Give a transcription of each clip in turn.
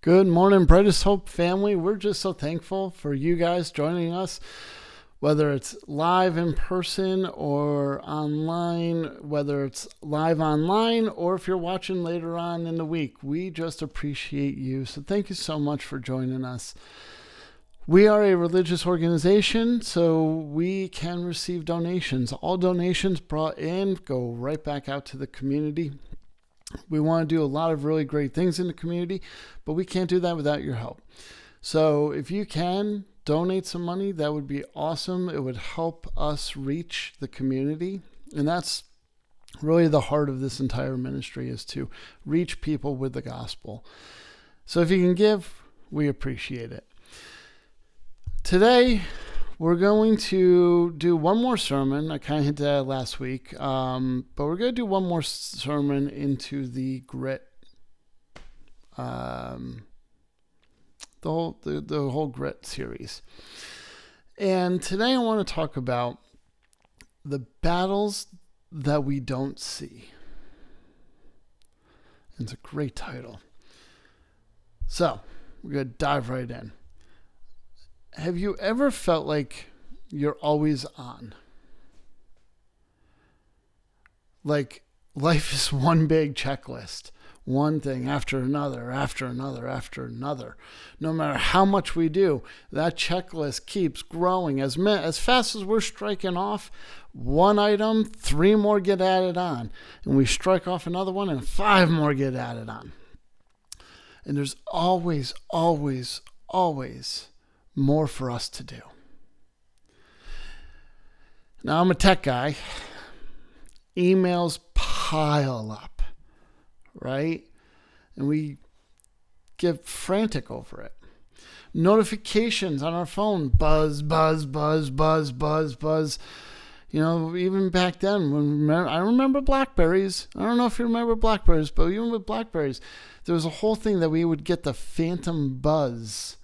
Good morning, Brightest Hope family. We're just so thankful for you guys joining us, whether it's live in person or online, whether it's live online or if you're watching later on in the week. We just appreciate you. So thank you so much for joining us. We are a religious organization, so we can receive donations. All donations brought in go right back out to the community. We want to do a lot of really great things in the community, but we can't do that without your help. So if you can donate some money, that would be awesome. It would help us reach the community. And that's really the heart of this entire ministry, is to reach people with the gospel. So if you can give, we appreciate it. Today, we're going to do one more sermon. I kind of hinted at it last week, but we're going to do one more sermon into the grit, the whole grit series. And today I want to talk about the battles that we don't see. It's a great title. So we're going to dive right in. Have you ever felt like you're always on? Like life is one big checklist, one thing after another, after another, after another. No matter how much we do, that checklist keeps growing. As fast as we're striking off one item, 3 more get added on. And we strike off another one and 5 more get added on. And there's always, always, always more for us to do. Now, I'm a tech guy. Emails pile up, right? And we get frantic over it. Notifications on our phone, buzz, buzz, buzz, buzz, buzz, buzz. You know, even back then, I remember Blackberries. I don't know if you remember Blackberries, but even with Blackberries, there was a whole thing that we would get the phantom buzz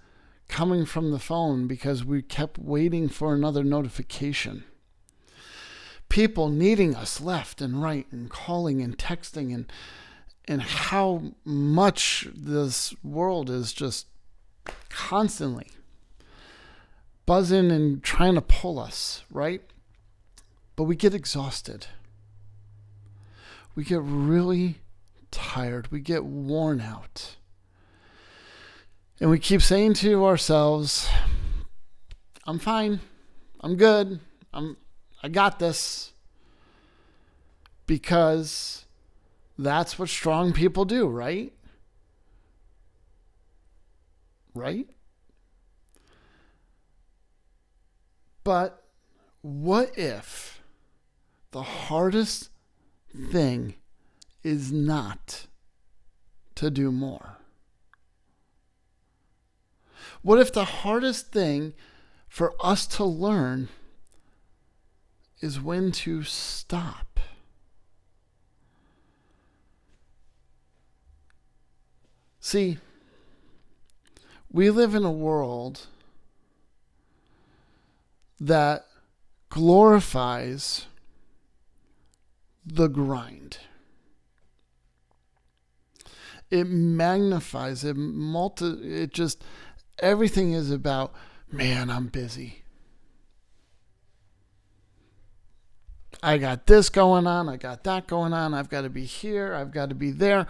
coming from the phone because we kept waiting for another notification. People needing us left and right and calling and texting and how much this world is just constantly buzzing and trying to pull us, right? But we get exhausted. We get really tired. We get worn out. And we keep saying to ourselves, I'm fine. I'm good. I got this. Because that's what strong people do, right? Right? But what if the hardest thing is not to do more? What if the hardest thing for us to learn is when to stop? See, we live in a world that glorifies the grind. It magnifies, it just, everything is about, man, I'm busy. I got this going on. I got that going on. I've got to be here. I've got to be there.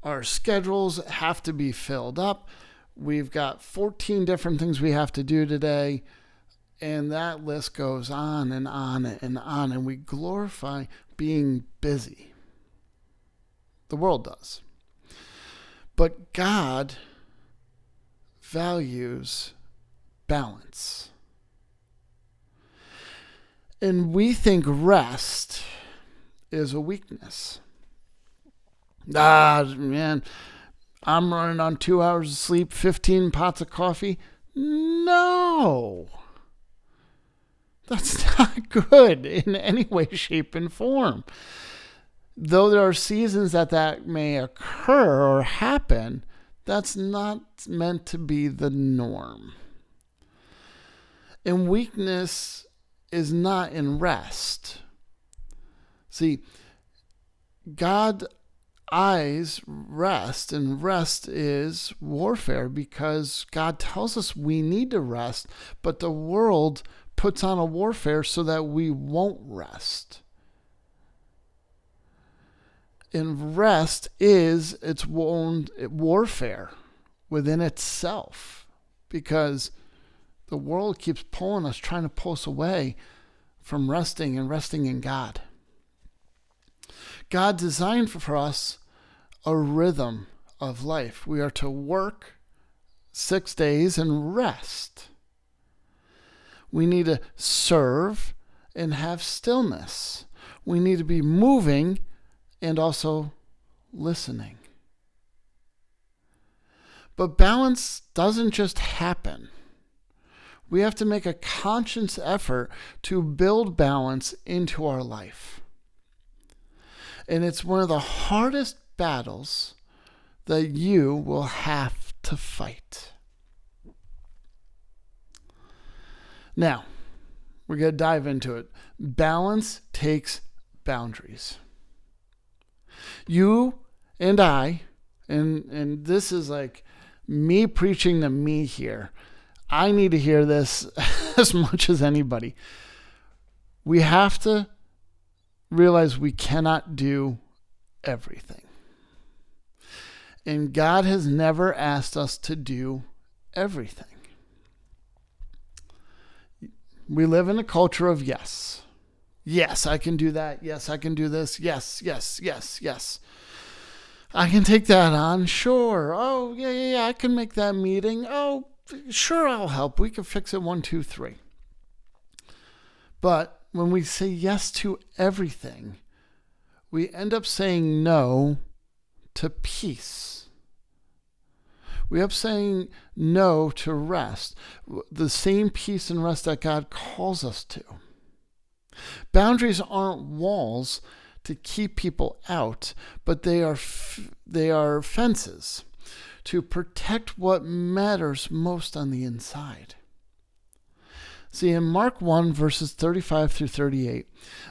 Our schedules have to be filled up. We've got 14 different things we have to do today. And that list goes on and on and on. And we glorify being busy. The world does. But God values balance. And we think rest is a weakness. Man, I'm running on 2 hours of sleep, 15 pots of coffee. No. That's not good in any way, shape, and form. Though there are seasons that may occur or happen, that's not meant to be the norm. And weakness is not in rest. See, God eyes rest, and rest is warfare because God tells us we need to rest, but the world puts on a warfare so that we won't rest. And rest is its own warfare within itself, because the world keeps pulling us, trying to pull us away from resting and resting in God. God designed for us a rhythm of life. We are to work 6 days and rest. We need to serve and have stillness. We need to be moving and also listening. But balance doesn't just happen. We have to make a conscious effort to build balance into our life. And it's one of the hardest battles that you will have to fight. Now, we're going to dive into it. Balance takes boundaries. You and I, and this is like me preaching to me here. I need to hear this as much as anybody. We have to realize we cannot do everything. And God has never asked us to do everything. We live in a culture of yes. Yes, I can do that. Yes, I can do this. Yes, yes, yes, yes. I can take that on. Sure. Oh, yeah. I can make that meeting. Oh, sure, I'll help. We can fix it 1, 2, 3. But when we say yes to everything, we end up saying no to peace. We end up saying no to rest, the same peace and rest that God calls us to. Boundaries aren't walls to keep people out, but they are fences to protect what matters most on the inside. See, in Mark 1, verses 35 through 38,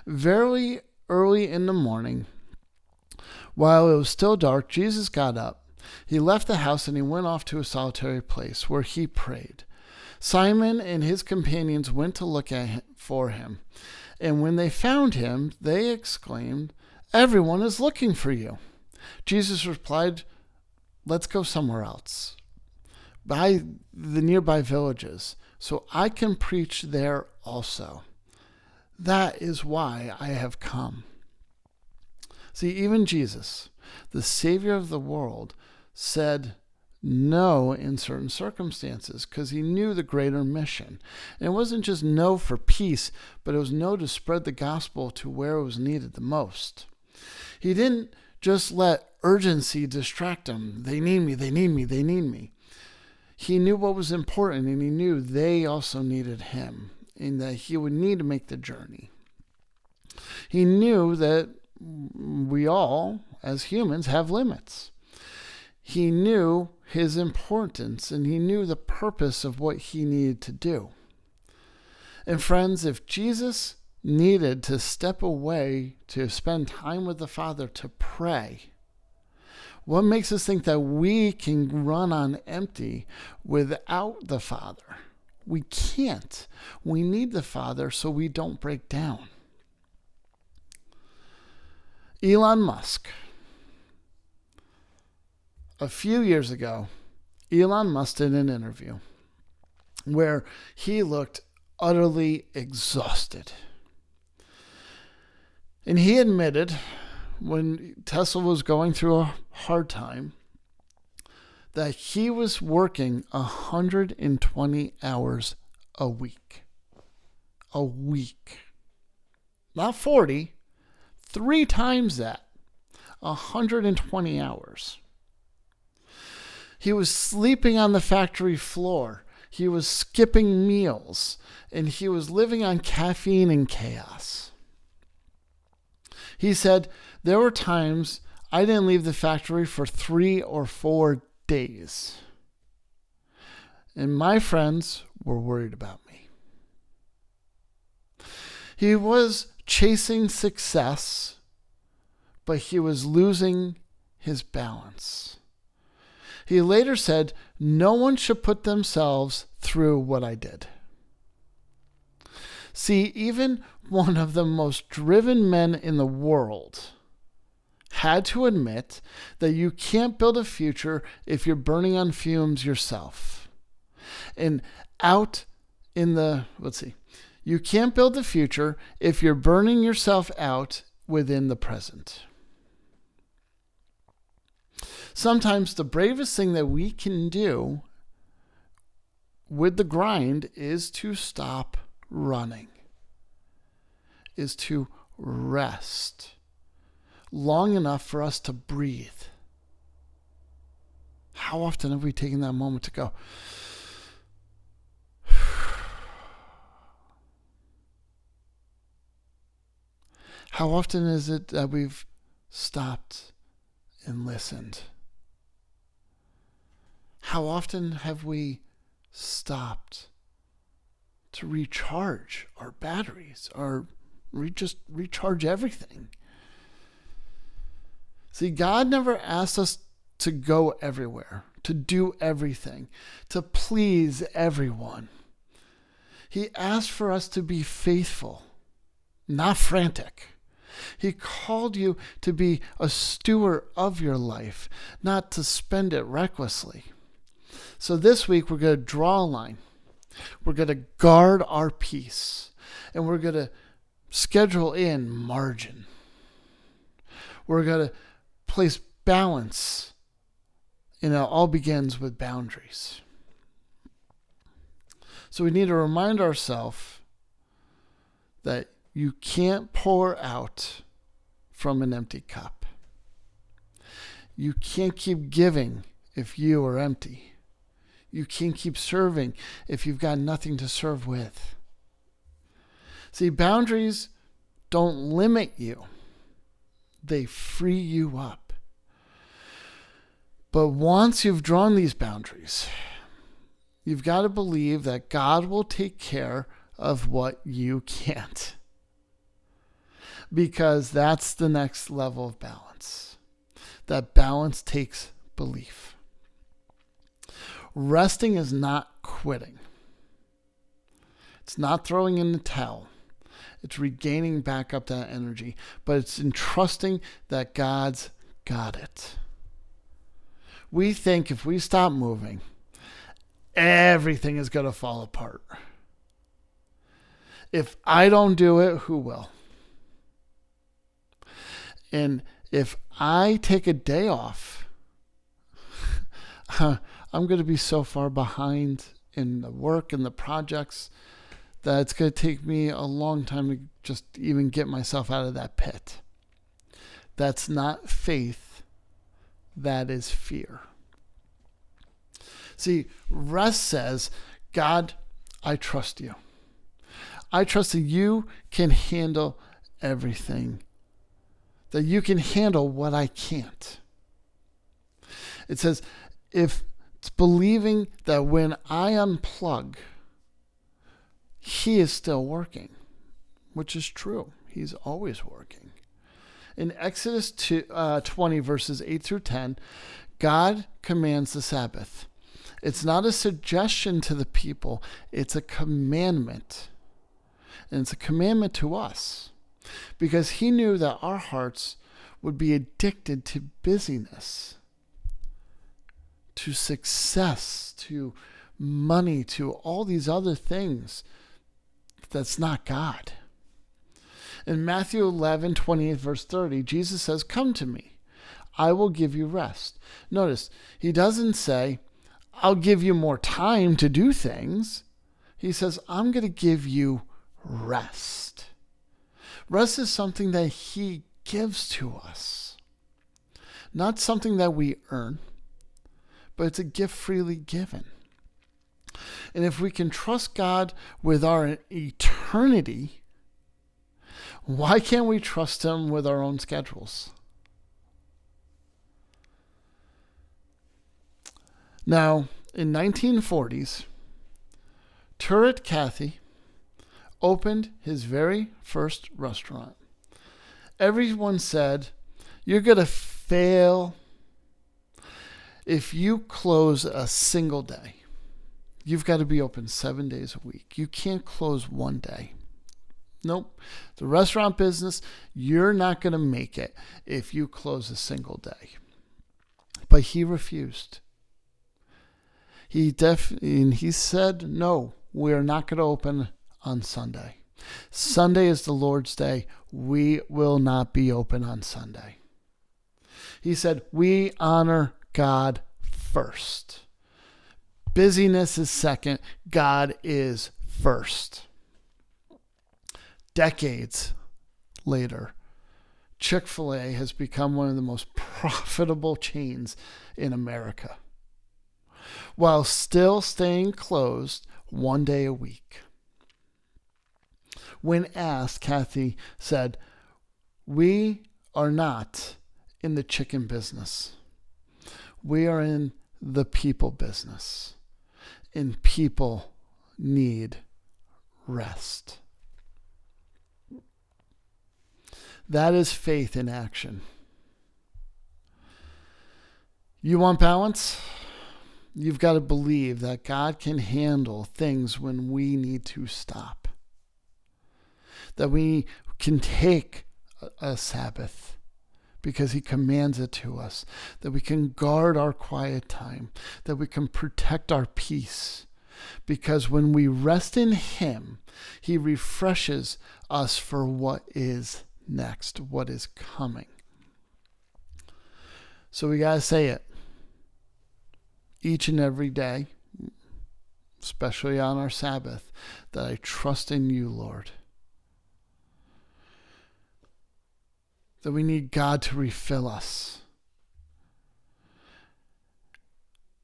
very early in the morning, while it was still dark, Jesus got up. He left the house and he went off to a solitary place where he prayed. Simon and his companions went to look for him. And when they found him, they exclaimed, "Everyone is looking for you." Jesus replied, "Let's go somewhere else, by the nearby villages, so I can preach there also. That is why I have come." See, even Jesus, the Savior of the world, said no in certain circumstances because he knew the greater mission. And it wasn't just no for peace, but it was no to spread the gospel to where it was needed the most. He didn't just let urgency distract him. They need me, they need me, they need me. He knew what was important, and he knew they also needed him, and that he would need to make the journey. He knew that we all, as humans, have limits. He knew his importance, and he knew the purpose of what he needed to do. And friends, if Jesus needed to step away to spend time with the Father to pray, what makes us think that we can run on empty without the Father? We can't. We need the Father so we don't break down. Elon Musk. A few years ago, Elon Musk did an interview where he looked utterly exhausted. And he admitted, when Tesla was going through a hard time, that he was working 120 hours a week. A week. Not 40, 3 times that. 120 hours. He was sleeping on the factory floor. He was skipping meals. And he was living on caffeine and chaos. He said, "There were times I didn't leave the factory for 3 or 4 days. And my friends were worried about me." He was chasing success, but he was losing his balance. He later said, "No one should put themselves through what I did." See, even one of the most driven men in the world had to admit that you can't build a future if you're burning on fumes yourself. And you can't build the future if you're burning yourself out within the present. Sometimes the bravest thing that we can do with the grind is to stop running, is to rest long enough for us to breathe. How often have we taken that moment to go, how often is it that we've stopped and listened? How often have we stopped to recharge our batteries or just recharge everything? See, God never asked us to go everywhere, to do everything, to please everyone. He asked for us to be faithful, not frantic. He called you to be a steward of your life, not to spend it recklessly. So this week, we're going to draw a line. We're going to guard our peace, and we're going to schedule in margin. We're going to place balance. It all begins with boundaries. So we need to remind ourselves that you can't pour out from an empty cup. You can't keep giving if you are empty. You can't keep serving if you've got nothing to serve with. See, boundaries don't limit you. They free you up. But once you've drawn these boundaries, you've got to believe that God will take care of what you can't. Because that's the next level of balance. That balance takes belief. Resting is not quitting. It's not throwing in the towel. It's regaining back up that energy. But it's entrusting that God's got it. We think if we stop moving, everything is going to fall apart. If I don't do it, who will? And if I take a day off, I'm going to be so far behind in the work and the projects that it's going to take me a long time to just even get myself out of that pit. That's not faith. That is fear. See, rest says, God, I trust you. I trust that you can handle everything. That you can handle what I can't. It says, if it's believing that when I unplug, he is still working, which is true. He's always working. In Exodus 20, verses 8 through 10, God commands the Sabbath. It's not a suggestion to the people. It's a commandment. And it's a commandment to us because he knew that our hearts would be addicted to busyness, to success, to money, to all these other things. That's not God. In Matthew 11, 28, verse 30, Jesus says, "Come to me. I will give you rest." Notice, he doesn't say, "I'll give you more time to do things." He says, "I'm going to give you rest." Rest is something that he gives to us. Not something that we earn, but it's a gift freely given. And if we can trust God with our eternity, why can't we trust him with our own schedules? Now, in 1940s, Turret Cathy opened his very first restaurant. Everyone said, "You're going to fail If you close a single day, you've got to be open 7 days a week. You can't close one day. Nope. The restaurant business, you're not going to make it if you close a single day. But he refused. He said, no, we're not going to open on Sunday. Sunday is the Lord's day. We will not be open on Sunday. He said, we honor God first. Busyness is second. God is first. Decades later, Chick-fil-A has become one of the most profitable chains in America, while still staying closed 1 day a week. When asked, Kathy said, we are not in the chicken business. We are in the people business, and people need rest. That is faith in action. You want balance? You've got to believe that God can handle things when we need to stop. That we can take a Sabbath because he commands it to us. That we can guard our quiet time. That we can protect our peace. Because when we rest in him, he refreshes us for what is next, what is coming. So we got to say it each and every day, especially on our Sabbath, that I trust in you, Lord. That we need God to refill us.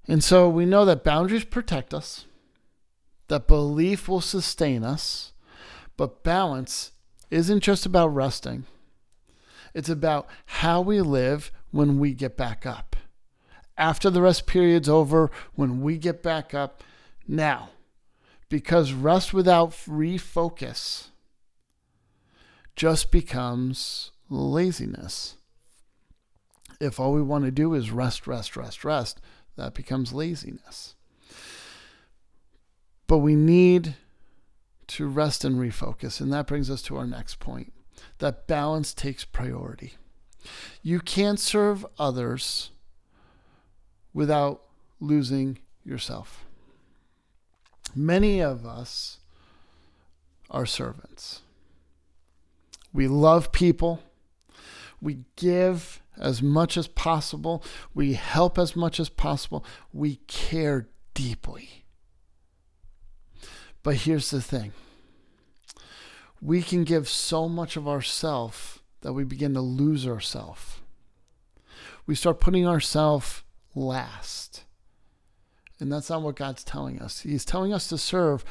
And so we know that boundaries protect us, that belief will sustain us, but balance isn't just about resting. It's about how we live when we get back up. After the rest period's over, when we get back up now. Because rest without refocus just becomes laziness. If all we want to do is rest, that becomes laziness. But we need to rest and refocus. And that brings us to our next point, that balance takes priority. You can't serve others without losing yourself. Many of us are servants. We love people. We give as much as possible. We help as much as possible. We care deeply. But here's the thing. We can give so much of ourself that we begin to lose ourselves. We start putting ourselves last. And that's not what God's telling us. He's telling us to serve,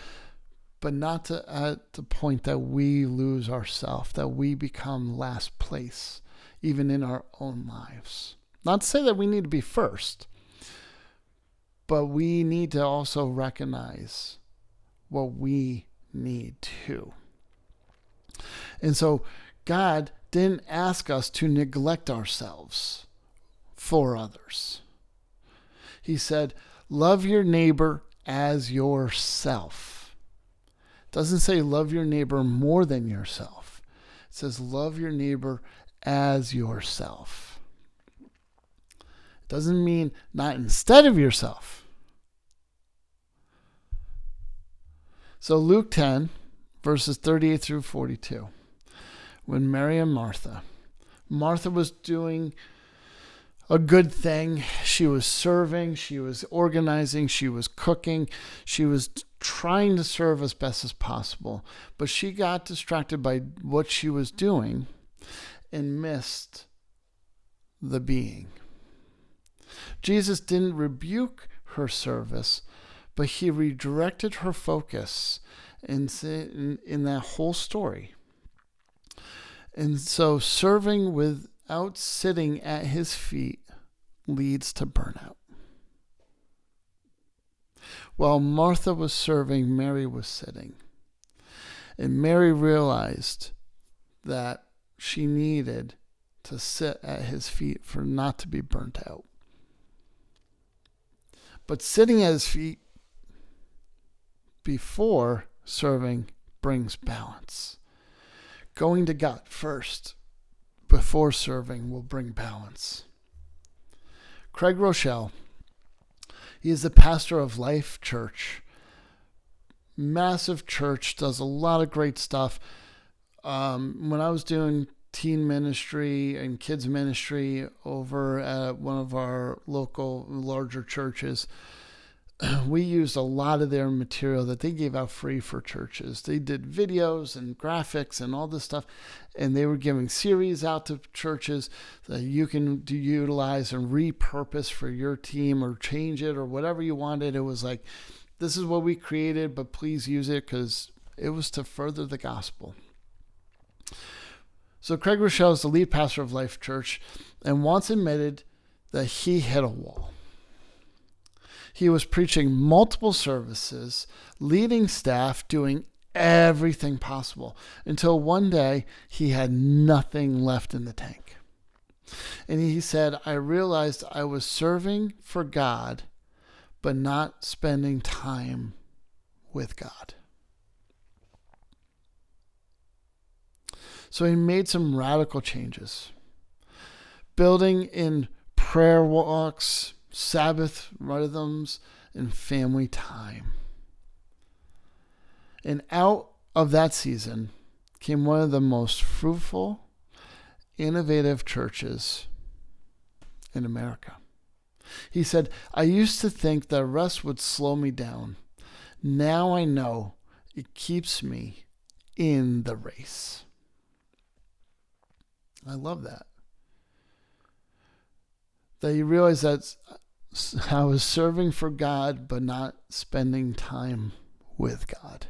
but not at the point that we lose ourselves, that we become last place, even in our own lives. Not to say that we need to be first, but we need to also recognize what we need to. And so God didn't ask us to neglect ourselves for others. He said, love your neighbor as yourself. It doesn't say love your neighbor more than yourself. It says love your neighbor as yourself. It doesn't mean not instead of yourself. So Luke 10, verses 38 through 42. When Mary and Martha was doing a good thing. She was serving, she was organizing, she was cooking, she was trying to serve as best as possible. But she got distracted by what she was doing and missed the being. Jesus didn't rebuke her service, but he redirected her focus in that whole story. And so serving without sitting at his feet leads to burnout. While Martha was serving, Mary was sitting. And Mary realized that she needed to sit at his feet for not to be burnt out. But sitting at his feet before serving brings balance. Going to God first before serving will bring balance. Craig Rochelle, he is the pastor of Life Church. Massive church, does a lot of great stuff. When I was doing teen ministry and kids ministry over at one of our local larger churches, we used a lot of their material that they gave out free for churches. They did videos and graphics and all this stuff, and they were giving series out to churches that you can utilize and repurpose for your team or change it or whatever you wanted. It was like, this is what we created, but please use it, because it was to further the gospel. So Craig Rochelle is the lead pastor of Life Church and once admitted that he hit a wall. He was preaching multiple services, leading staff, doing everything possible, until one day he had nothing left in the tank. And he said, I realized I was serving for God, but not spending time with God. So he made some radical changes, building in prayer walks, Sabbath rhythms, and family time. And out of that season came one of the most fruitful, innovative churches in America. He said, I used to think that rest would slow me down. Now I know it keeps me in the race. I love that. That you realize that I was serving for God, but not spending time with God.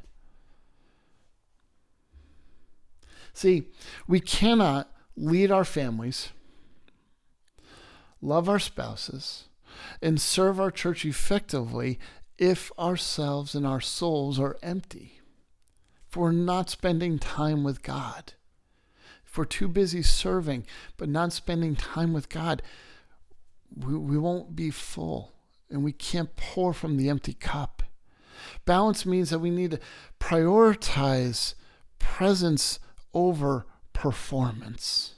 See, we cannot lead our families, love our spouses, and serve our church effectively if ourselves and our souls are empty. If we're not spending time with God. If we're too busy serving, but not spending time with God, we won't be full, and we can't pour from the empty cup. Balance means that we need to prioritize presence over performance.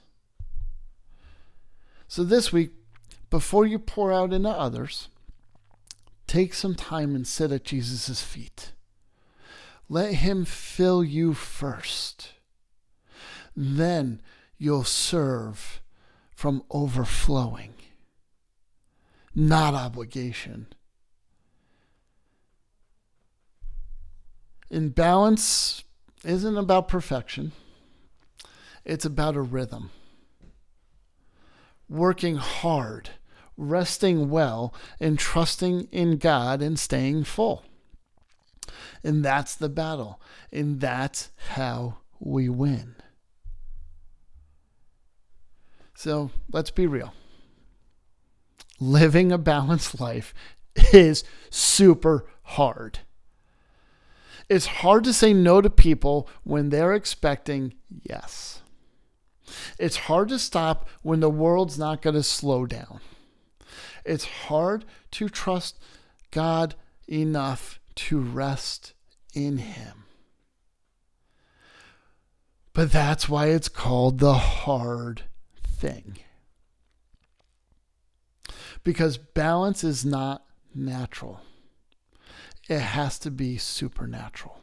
So this week, before you pour out into others, take some time and sit at Jesus' feet. Let him fill you first. Then you'll serve from overflowing, not obligation. And balance isn't about perfection. It's about a rhythm. Working hard, resting well, and trusting in God and staying full. And that's the battle. And that's how we win. So let's be real. Living a balanced life is super hard. It's hard to say no to people when they're expecting yes. It's hard to stop when the world's not going to slow down. It's hard to trust God enough to rest in him. But that's why it's called the hard thing. Because balance is not natural. It has to be supernatural.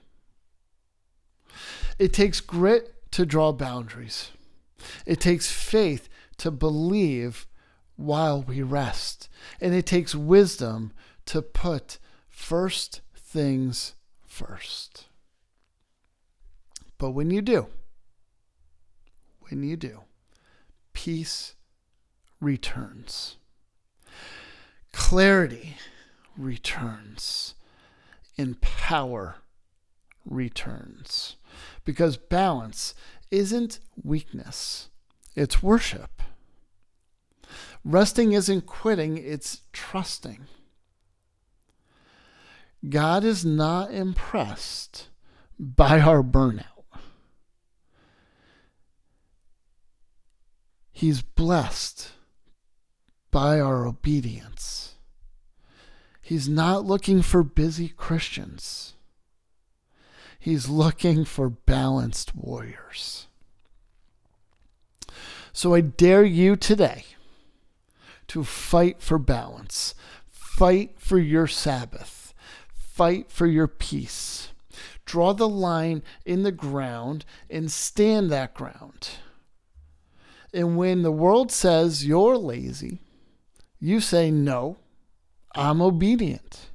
It takes grit to draw boundaries. It takes faith to believe while we rest. And it takes wisdom to put first things first. But when you do, peace returns. Clarity returns. And power returns. Because balance isn't weakness, it's worship. Resting isn't quitting, it's trusting. God is not impressed by our burnout. He's blessed by our obedience. He's not looking for busy Christians. He's looking for balanced warriors. So I dare you today to fight for balance. Fight for your Sabbath. Fight for your peace. Draw the line in the ground and stand that ground. And when the world says you're lazy, you say, no, I'm obedient.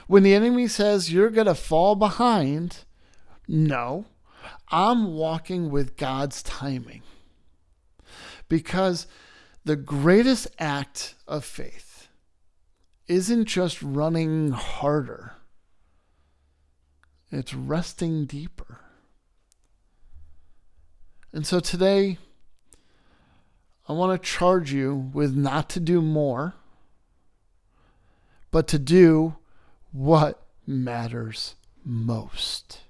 When the enemy says you're going to fall behind, no, I'm walking with God's timing. Because the greatest act of faith isn't just running harder. It's resting deeper. And so today, I want to charge you with not to do more, but to do what matters most.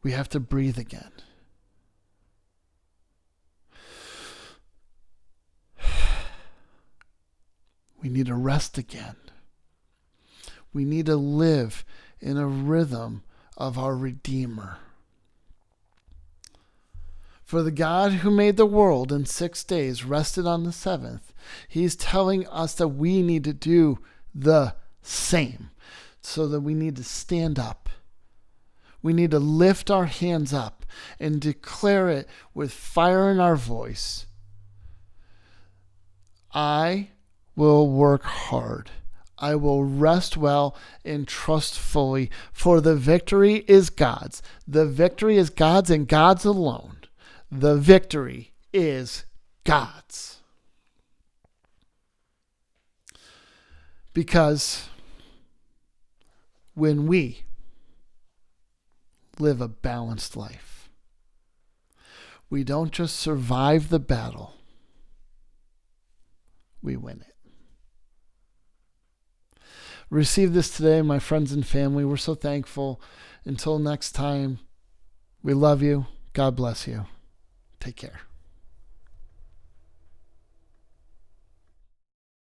We have to breathe again. We need to rest again. We need to live in a rhythm of our Redeemer. For the God who made the world in 6 days rested on the seventh. He's telling us that we need to do the same. So that we need to stand up. We need to lift our hands up and declare it with fire in our voice. I will work hard. I will rest well and trust fully, for the victory is God's. The victory is God's and God's alone. The victory is God's. Because when we live a balanced life, we don't just survive the battle, we win it. Receive this today, my friends and family. We're so thankful. Until next time, we love you. God bless you. Take care.